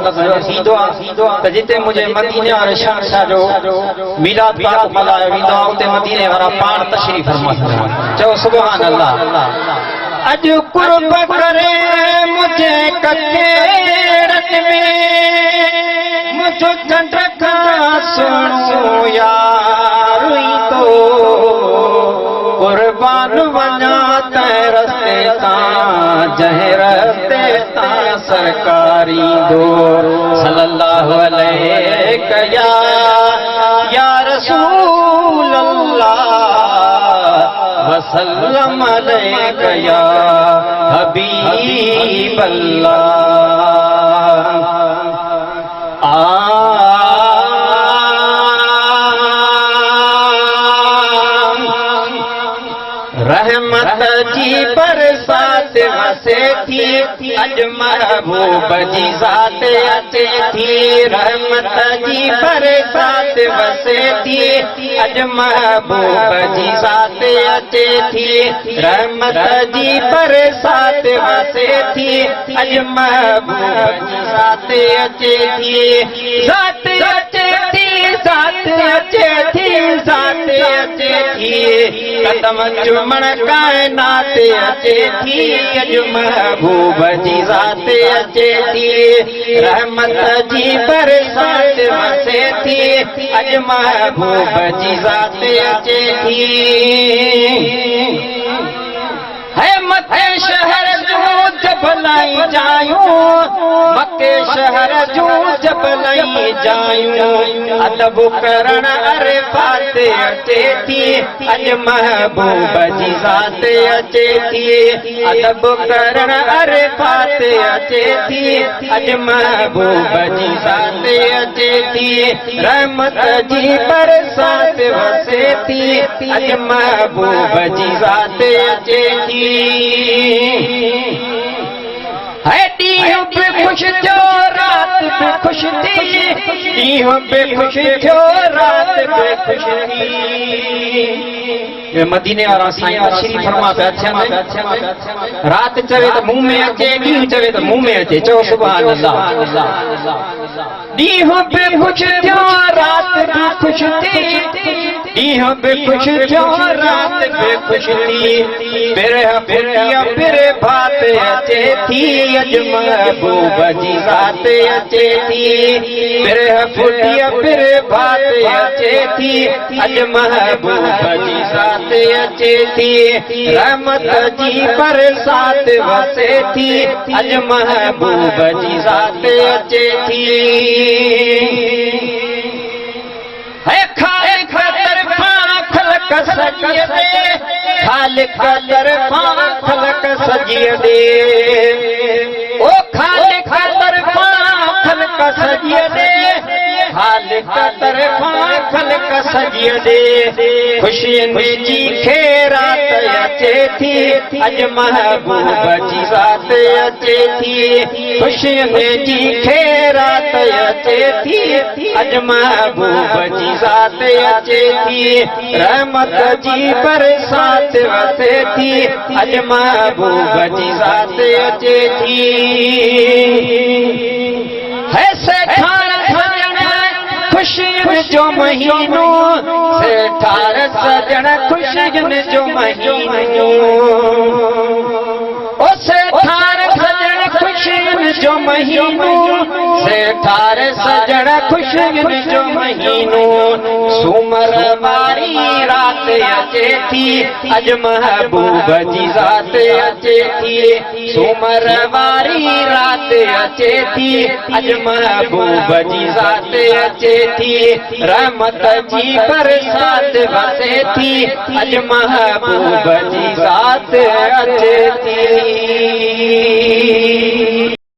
मसला थींदो आहे त जिते मुझे मदीने वारे शहंशाह जो मीलाद पाक मल्हायो वेंदो आहे उते मदीने वारा पाण तशरीफ़ फरमा चओ सुभान अल्लाह। अज कुर्ब करे मुझे ककेरन में मुझो चंड का सुनो यार तो कुर्बान वञा त रस्ते तां जंहिं रस्ते तां सरकारी दो सल्लल्लाहु अलैहि या रसूल अल्लाह वसल्लम अलैका या हबीब अल्लाह। रहमत जी बरसात वसे थी अज महबूब जी ज़ात अचे थी। रहमत जी बरसात वसे थी अज महबूब जी ज़ात अचे थी। रहमत जी बरसात वसे थी अज महबूब जी ज़ात अचे थी। ज़ात अचे थी ज़ात अचे थी ज़ात अचे थी कदम चुमण कायनात अचे थी अज महबूब जी ज़ात अचे थी। रहमत जी बरसात वसे थी अज महबूब जी ज़ात अचे थी। है मके शहर जूं जबलाई जायूं मके शहर जूं जबलाई जायूं अदब करण अरफात अचे थी अज महबूब जी ज़ात अचे थी। अदब करण अरफात अचे थी अज महबूब जी ज़ात अचे थी। रहमत जी बरसात वसे थी अज महबूब जी ज़ात अचे थी। है ॾींहुं बि ख़ुशि थियो रात बि ख़ुशि थी ॾींहुं बि ख़ुशि थियो रात बि ख़ुशि थी। मदीने वारा साईं तशरीफ़ फरमा पिया थियनि। रात चवे त मुंहुं में अचे ॾींहुं चवे त मुंहुं में अचे चओ सुभान अल्लाह। ॾींहुं बि ख़ुशि थियो रात बि ख़ुशि थी ॾींहुं बि ख़ुशि थियो रात बि ख़ुशि थी। बिरह फुटिया बिर भात अचे थी अज महबूब जी ज़ात अचे थी। बिरह फुटिया बिर भात अचे थी अज महबूब जी ज़ात अचे थी। रहमत जी बरसात वसे थी अज महबूब जी ज़ात अचे थी। है खालिक तरफ़ां ख़लक़ सॼीअ ॾे खालिक तरफ़ां ख़लक़ सॼीअ ॾे ओ खालिक तरफ़ां ख़लक़ सॼीअ ॾे खालिक तरफ़ां ख़लक़ सॼीअ ॾे ख़ुशियुनि जी ख़ैरात अचे थी अज महबूब जी ज़ात अचे थी। ख़ुशियुनि जी ख़ैरात अचे थी अज महबूब जी ज़ात अचे थी। रहमत जी बरसात वसे थी अज महबूब जी ज़ात अचे थी। है सेठार सजण ख़ुशियुनि जो महीनो सेठार सजण ख़ुशियुनि जो महीनो ओ सेठार सजण ख़ुशियुनि जो महीनो सेठार सजण ख़ुशियुनि जो महीनो। सूमर वारी रात अचे थी अज महबूब जी ज़ात अचे थी। सूमर वारी रात अचे थी अज महबूब जी ज़ात अचे थी। रहमत जी बरसात वसे थी अज महबूब जी ज़ात अचे थी।